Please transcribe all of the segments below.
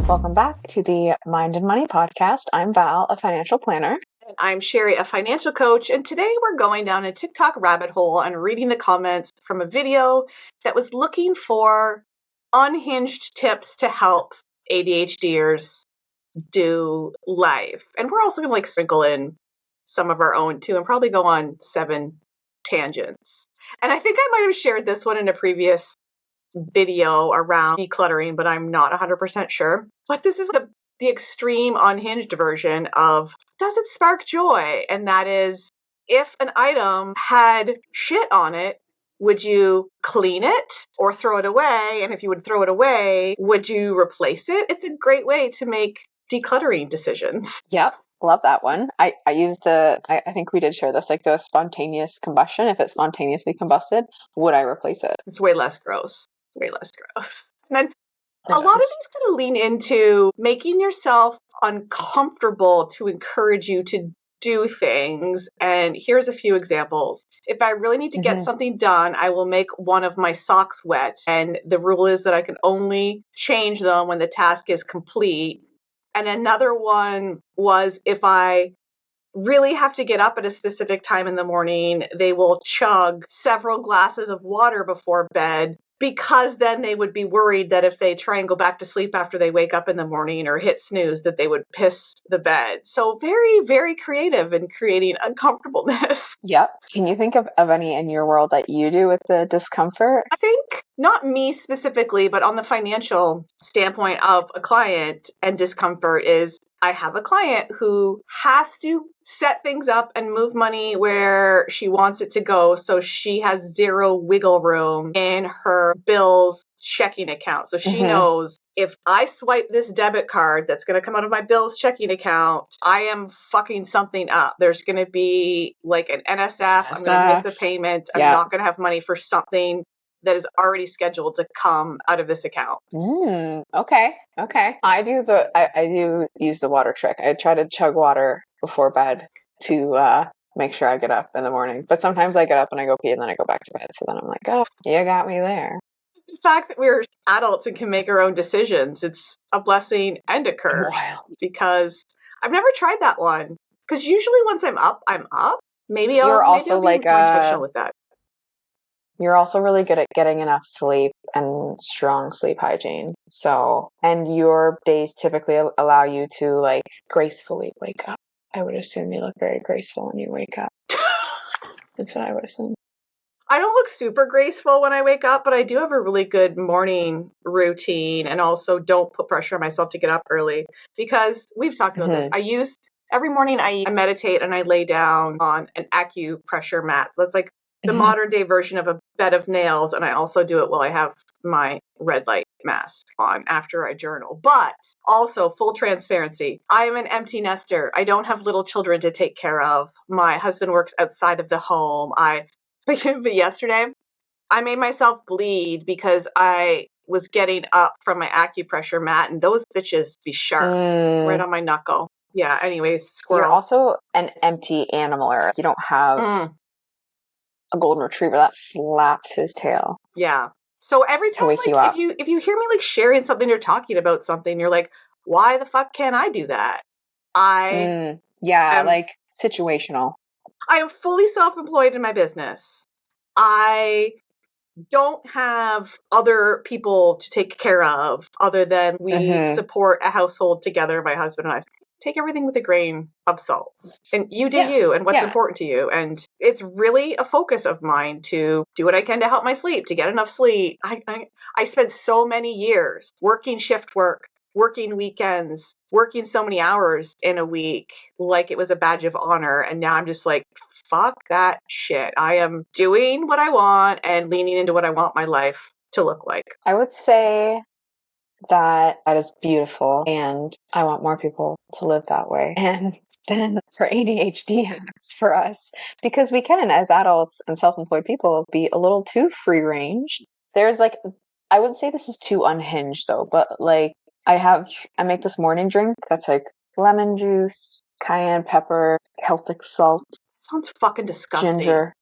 Welcome back to the Mind and Money podcast. I'm Val, a financial planner. And I'm Sherry, a financial coach, and today we're going down a TikTok rabbit hole and reading the comments from a video that was looking for unhinged tips to help ADHDers do life. And we're also going to sprinkle in some of our own too and probably go on 7 tangents. And I think I might have shared this one in a previous video around decluttering, but I'm not 100% sure. But this is the extreme unhinged version of does it spark joy? And that is, if an item had shit on it, would you clean it or throw it away? And if you would throw it away, would you replace it? It's a great way to make decluttering decisions. Yep. Love that one. I use I think we did share this, like the spontaneous combustion. If it spontaneously combusted, would I replace it? It's way less gross. Way less gross. And then a lot of these kind of lean into making yourself uncomfortable to encourage you to do things. And here's a few examples. If I really need to get something done, I will make one of my socks wet. And the rule is that I can only change them when the task is complete. And another one was if I really have to get up at a specific time in the morning, they will chug several glasses of water before bed, because then they would be worried that if they try and go back to sleep after they wake up in the morning or hit snooze, that they would piss the bed. So very, very creative in creating uncomfortableness. Yep. Can you think of any in your world that you do with the discomfort? I think not me specifically, but on the financial standpoint of a client and discomfort is I have a client who has to set things up and move money where she wants it to go. So she has zero wiggle room in her bills checking account. So she knows if I swipe this debit card that's going to come out of my bills checking account, I am fucking something up. There's going to be like an NSF. I'm going to miss a payment. I'm not going to have money for something that is already scheduled to come out of this account. Okay. I do use the water trick. I try to chug water before bed to make sure I get up in the morning. But sometimes I get up and I go pee and then I go back to bed. So then I'm like, oh, you got me there. The fact that we're adults and can make our own decisions, it's a blessing and a curse. Because I've never tried that one. Because usually once I'm up, I'm up. Maybe I'll be more intentional with that. You're also really good at getting enough sleep and strong sleep hygiene. So, and your days typically allow you to gracefully wake up. I would assume you look very graceful when you wake up. That's what I would assume. I don't look super graceful when I wake up, but I do have a really good morning routine, and also don't put pressure on myself to get up early because we've talked about this. Every morning I meditate and I lay down on an acupressure mat. So that's like the modern day version of a bed of nails. And I also do it while I have my red light mask on after I journal. But also, full transparency, I am an empty nester. I don't have little children to take care of. My husband works outside of the home. But yesterday, I made myself bleed because I was getting up from my acupressure mat and those bitches be sharp right on my knuckle. Yeah, anyways, squirrel. You're also an empty animaler. You don't have a golden retriever that slaps his tail. Yeah. So every time, if you hear me sharing something or talking about something, you're like, why the fuck can't I do that? Situational. I am fully self-employed in my business. I don't have other people to take care of other than we support a household together, my husband and I. Take everything with a grain of salt. And you do you and what's important to you. And it's really a focus of mine to do what I can to help my sleep, to get enough sleep. I spent so many years working shift work, working weekends, working so many hours in a week like it was a badge of honor. And now I'm just like, fuck that shit. I am doing what I want and leaning into what I want my life to look like. I would say that is beautiful, and I want more people to live that way. And then for ADHD hacks for us, because we can, as adults and self-employed people, be a little too free range. There's I wouldn't say this is too unhinged though, but I make this morning drink that's lemon juice, cayenne pepper, Celtic salt. Sounds fucking disgusting. Ginger.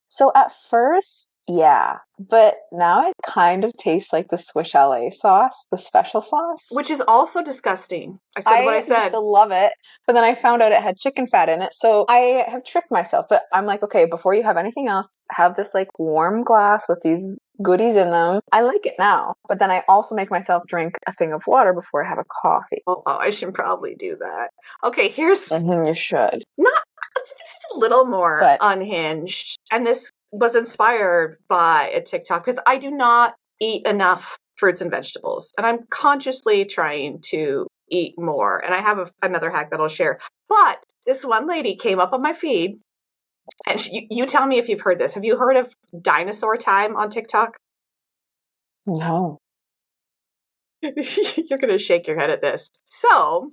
So at first, yeah, but now it kind of tastes like the Swiss chalet sauce, the special sauce. Which is also disgusting. I said what I I used said. to love it, but then I found out it had chicken fat in it. So I have tricked myself. But I'm like, okay, before you have anything else, have this like warm glass with these goodies in them. I like it now. But then I also make myself drink a thing of water before I have a coffee. Oh, I should probably do that. Okay, here's You should. not it's just a little more But unhinged. And this was inspired by a TikTok because I do not eat enough fruits and vegetables. And I'm consciously trying to eat more. And I have another hack that I'll share. But this one lady came up on my feed, and you tell me if you've heard this. Have you heard of dinosaur time on TikTok? no. You're going to shake your head at this. So,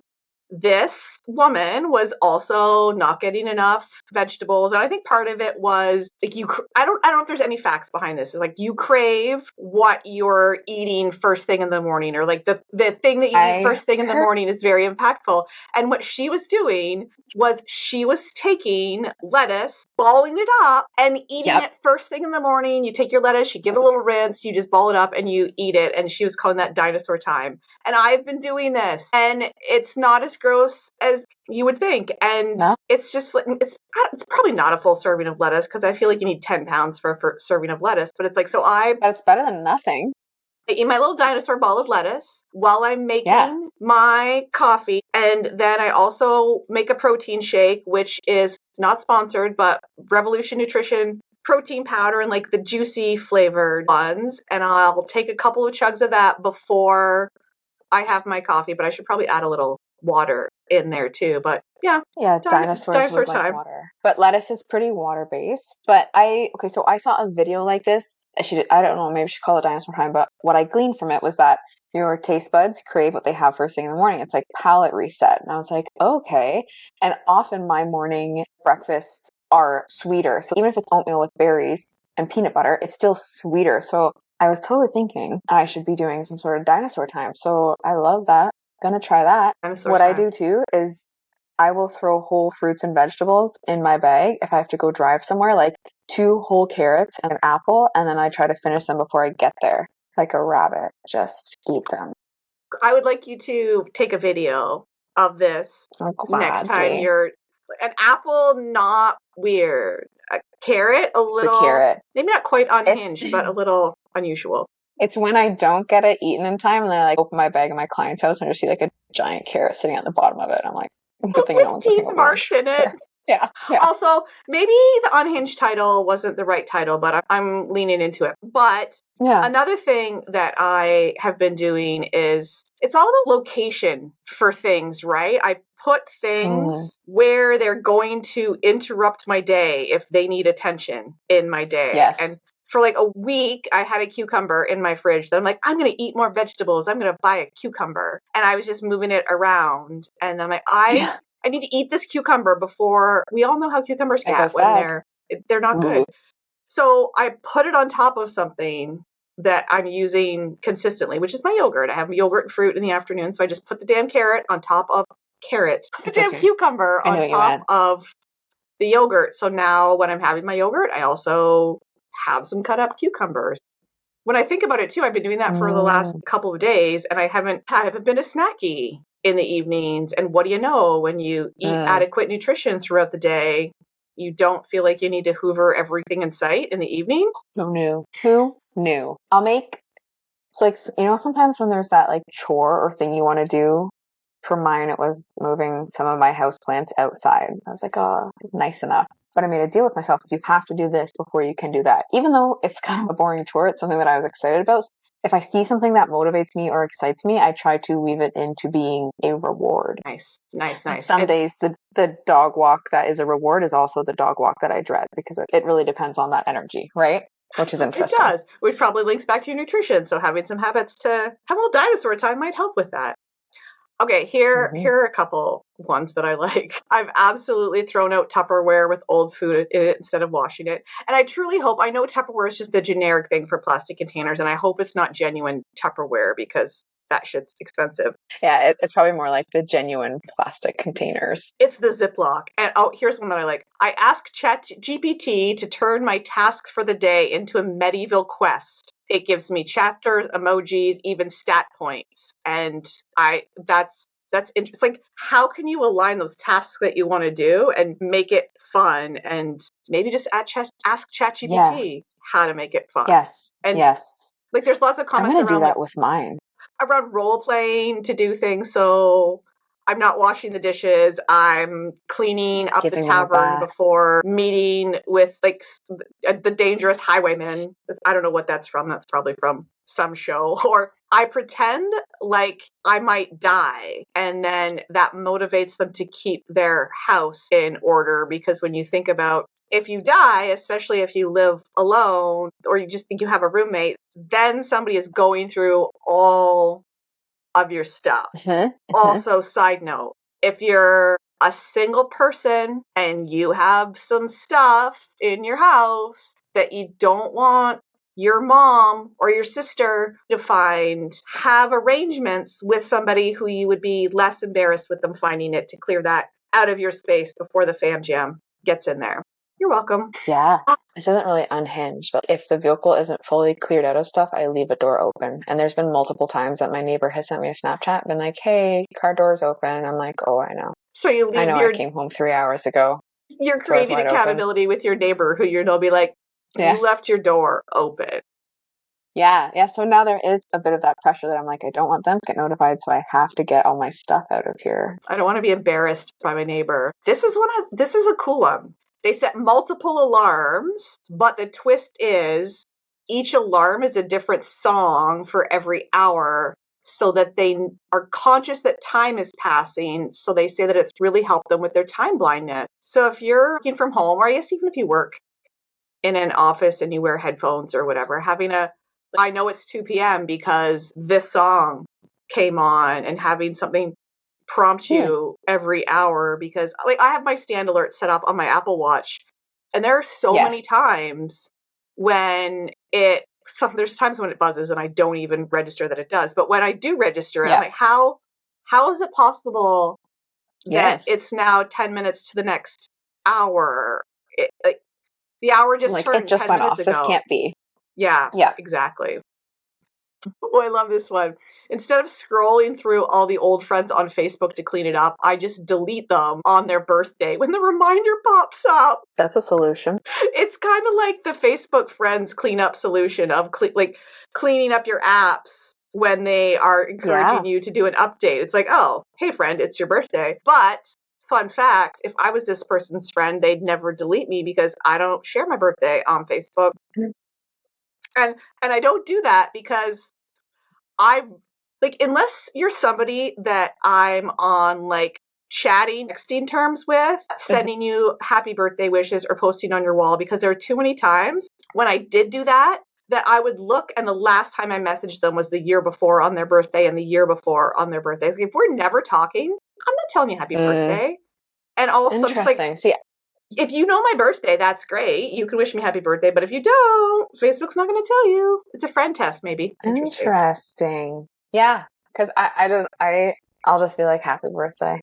this woman was also not getting enough vegetables, and I think part of it was like I don't know if there's any facts behind this. It's like you crave what you're eating first thing in the morning, or like the thing that you eat first thing in the morning is very impactful. And what she was doing was she was taking lettuce, balling it up, and eating it first thing in the morning. You take your lettuce, you give it a little rinse, you just ball it up and you eat it. And she was calling that dinosaur time. And I've been doing this, and it's not as gross as you would think. And it's just like, it's probably not a full serving of lettuce because I feel like you need 10 pounds for a serving of lettuce. But it's like, but it's better than nothing. I eat my little dinosaur ball of lettuce while I'm making my coffee. And then I also make a protein shake, which is not sponsored, but Revolution Nutrition protein powder and like the juicy flavored ones. And I'll take a couple of chugs of that before I have my coffee, but I should probably add a little water in there too. But yeah, dinosaurs would like water. But lettuce is pretty water based. But so I saw a video like this. I don't know, maybe she call it dinosaur time, but what I gleaned from it was that your taste buds crave what they have first thing in the morning. It's like palate reset. And I was like, okay. And often my morning breakfasts are sweeter. So even if it's oatmeal with berries and peanut butter, it's still sweeter. So I was totally thinking I should be doing some sort of dinosaur time. So I love that. Gonna try that. What I do too is I will throw whole fruits and vegetables in my bag if I have to go drive somewhere, like 2 whole carrots and an apple, and then I try to finish them before I get there. Like a rabbit, just eat them. I would like you to take a video of this next time an apple, not weird. A carrot, maybe not quite unhinged, but a little unusual. It's when I don't get it eaten in time, and then I like open my bag in my client's house and I just see like a giant carrot sitting at the bottom of it. I'm like, good thing no one's looking over marks in it. Yeah. Also, maybe the unhinged title wasn't the right title, but I'm leaning into it. But another thing that I have been doing is it's all about location for things, right? I put things where they're going to interrupt my day if they need attention in my day. Yes. And for like a week, I had a cucumber in my fridge that I'm like, I'm going to eat more vegetables. I'm going to buy a cucumber. And I was just moving it around. And I'm like, I need to eat this cucumber before we all know how cucumbers get when they're not good. So I put it on top of something that I'm using consistently, which is my yogurt. I have yogurt and fruit in the afternoon. So I just put the damn carrot on top of carrots, put the damn cucumber on top of the yogurt. So now when I'm having my yogurt, I also have some cut up cucumbers. When I think about it too, I've been doing that for the last couple of days, and I haven't been a snacky in the evenings. And what do you know, when you eat adequate nutrition throughout the day, you don't feel like you need to hoover everything in sight in the evening. Who knew? I'll make, so like, sometimes when there's that like chore or thing you want to do, for mine, it was moving some of my houseplants outside. I was like, oh, it's nice enough. But I made a deal with myself, you have to do this before you can do that. Even though it's kind of a boring chore, it's something that I was excited about. If I see something that motivates me or excites me, I try to weave it into being a reward. Nice. And some days, the dog walk that is a reward is also the dog walk that I dread, because it really depends on that energy, right? Which is interesting. It does, which probably links back to your nutrition. So having some habits to have a little dinosaur time might help with that. Okay, here are a couple ones that I like. I've absolutely thrown out Tupperware with old food in it instead of washing it. And I truly hope, I know Tupperware is just the generic thing for plastic containers, and I hope it's not genuine Tupperware because that shit's expensive. Yeah, it's probably more like the genuine plastic containers. It's the Ziploc. And here's one that I like. I asked ChatGPT to turn my task for the day into a medieval quest. It gives me chapters, emojis, even stat points. And it's like, how can you align those tasks that you want to do and make it fun? And maybe just ask ChatGPT Yes. how to make it fun. Yes. And Yes. like, there's lots of I'm comments gonna do around like that with mine. around role playing to do things. So I'm not washing the dishes. I'm cleaning up the Giving them a tavern bath. before meeting with like the dangerous highwaymen. I don't know what that's from. That's probably from some show. Or I pretend like I might die, and then that motivates them to keep their house in order, because when you think about if you die, especially if you live alone or you just think you have a roommate, then somebody is going through all of your stuff. Also, side note, if you're a single person and you have some stuff in your house that you don't want your mom or your sister to find, have arrangements with somebody who you would be less embarrassed with them finding it, to clear that out of your space before the fam jam gets in there. You're welcome. Yeah. This isn't really unhinged, but if the vehicle isn't fully cleared out of stuff, I leave a door open. And there's been multiple times that my neighbor has sent me a Snapchat and been like, hey, car door's open. And I'm like, oh, I know. So you I leave know I came home 3 hours ago. you're Door's creating wide open. accountability with your neighbor, who you'll be like, you Yeah. left your door open. Yeah. Yeah. So now there is a bit of that pressure that I'm like, I don't want them to get notified, so I have to get all my stuff out of here. I don't want to be embarrassed by my neighbor. This is a cool one. They set multiple alarms, but the twist is each alarm is a different song for every hour, so that they are conscious that time is passing. So they say that it's really helped them with their time blindness. So if you're working from home, or I guess even if you work in an office and you wear headphones or whatever, I know it's 2 p.m. because this song came on, and having something prompt you every hour, because like I have my stand alert set up on my Apple Watch, and there are so Yes. many times when there's times when it buzzes and I don't even register that it does, but when I do register it, I'm like, how is it possible that Yes. it's now 10 minutes to the next hour? Like, the hour just Like, it turned just 10 went minutes off. This ago. can't be. Yeah, Yeah. exactly. Oh, I love this one. Instead of scrolling through all the old friends on Facebook to clean it up, I just delete them on their birthday when the reminder pops up. That's a solution. It's kind of like the Facebook friends cleanup solution of cleaning up your apps when they are encouraging you to do an update. It's like, oh, hey friend, it's your birthday. But fun fact, if I was this person's friend, they'd never delete me because I don't share my birthday on Facebook. And I don't do that because I like, unless you're somebody that I'm on like chatting, texting terms with, sending you happy birthday wishes or posting on your wall, because there are too many times when I did do that I would look, and the last time I messaged them was the year before on their birthday and the year before on their birthday. Like, if we're never talking, I'm not telling you happy birthday. And also, I'm just like, Interesting. See, if you know my birthday, that's great. You can wish me happy birthday. But if you don't, Facebook's not going to tell you. It's a friend test, maybe. interesting. Yeah, because I'll just be like, happy birthday.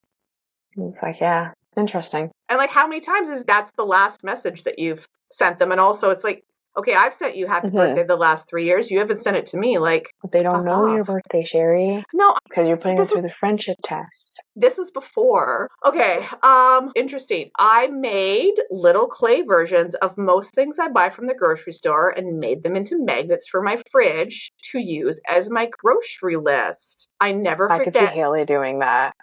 And it's like, yeah, interesting. And like, how many times is that's the last message that you've sent them? And also, it's like, okay, I've sent you happy birthday the last 3 years. You haven't sent it to me. Like, But they don't fuck know your off. birthday, Sherry, No, because you're putting them this through the friendship test. is before. Okay, interesting. I made little clay versions of most things I buy from the grocery store and made them into magnets for my fridge to use as my grocery list. I never I could see forget. Haley doing that.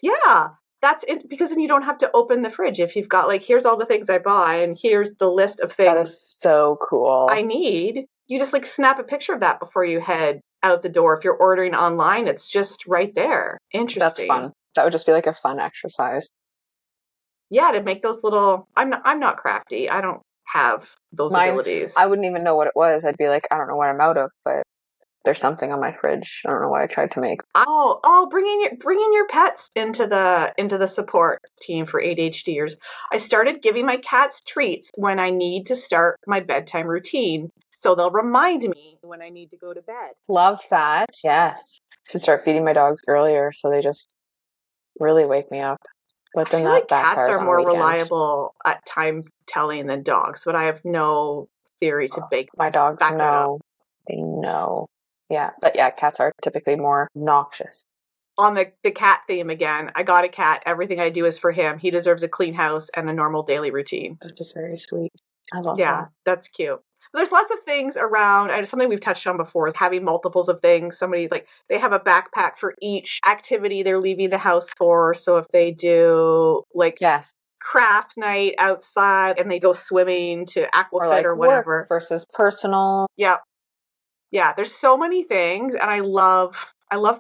Yeah, that's it, because then you don't have to open the fridge if you've got like, here's all the things I buy and here's the list of That things is so cool. I need. You just like snap a picture of that before you head out the door. If you're ordering online, it's just right there. That's Interesting. fun. That would just be like a fun exercise. Yeah, to make those little. I'm not crafty. I don't have those abilities. I wouldn't even know what it was. I'd be like, I don't know what I'm out of, but there's something on my fridge. I don't know what I tried to make. Bringing your pets into the support team for ADHDers. I started giving my cats treats when I need to start my bedtime routine, so they'll remind me when I need to go to bed. Love that. Yes. Should start feeding my dogs earlier so they just really wake me up. But I then feel that like cats backfires are on more weekends. reliable at time telling than dogs, but I have no theory to My dogs back that up. know. they know. Yeah. But yeah, cats are typically more noxious. On the cat theme again, I got a cat. Everything I do is for him. He deserves a clean house and a normal daily routine. Which is very sweet. I love Yeah, that. that's cute. There's lots of things around, and something we've touched on before is having multiples of things. Somebody like they have a backpack for each activity they're leaving the house for. So if they do like Yes. craft night outside and they go swimming to Or aquafit like or work whatever. versus personal. Yeah. Yeah, there's so many things, and I love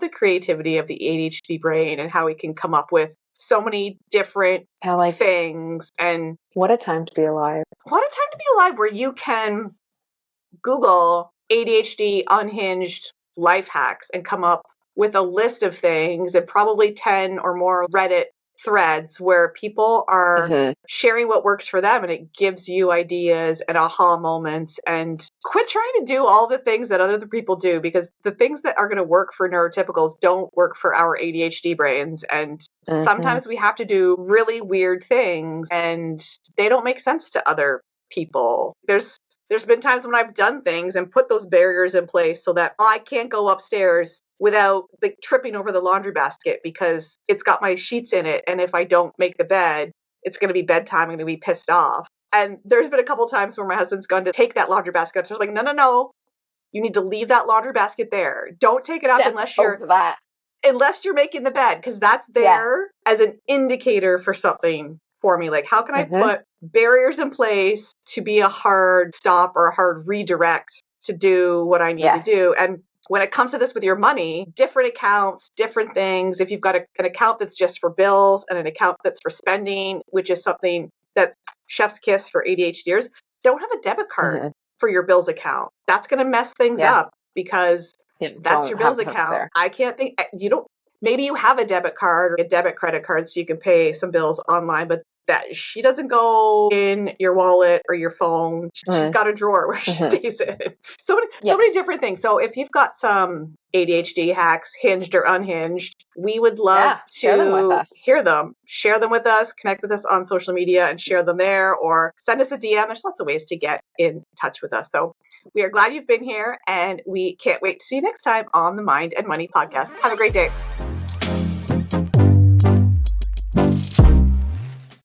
the creativity of the ADHD brain and how we can come up with so many different Yeah, like things. And what a time to be alive. what a time to be alive where you can Google ADHD unhinged life hacks and come up with a list of things and probably 10 or more Reddit threads where people are Mm-hmm. sharing what works for them, and it gives you ideas and aha moments. And quit trying to do all the things that other people do, because the things that are going to work for neurotypicals don't work for our ADHD brains. And Mm-hmm. sometimes we have to do really weird things and they don't make sense to other people. There's been times when I've done things and put those barriers in place so that I can't go upstairs without like tripping over the laundry basket because it's got my sheets in it. And if I don't make the bed, it's going to be bedtime. I'm going to be pissed off. And there's been a couple times where my husband's gone to take that laundry basket. So I was like, no, no, no. You need to leave that laundry basket there. Don't take it up Step over that. unless you're making the bed, because that's there Yes. as an indicator for something for me. Like, how can I Mm-hmm. put barriers in place to be a hard stop or a hard redirect to do what I need to do? Yes. And when it comes to this with your money, different accounts, different things. If you've got an account that's just for bills and an account that's for spending, which is something that's chef's kiss for ADHDers, don't have a debit card Mm-hmm. for your bills account. That's going to mess things Yeah. up because Yeah. that's your Don't have bills them account. there. I can't think, you don't, maybe you have a debit card or a debit credit card so you can pay some bills online, but that she doesn't go in your wallet or your phone. She's got a drawer where she Mm-hmm. stays in. So Yes. many different things. So if you've got some ADHD hacks, hinged or unhinged, we would love Yeah. Share them with to us. hear them. Share them with us, connect with us on social media and share them there, or send us a DM. There's lots of ways to get in touch with us. So we are glad you've been here, and we can't wait to see you next time on the Mind and Money podcast. Have a great day.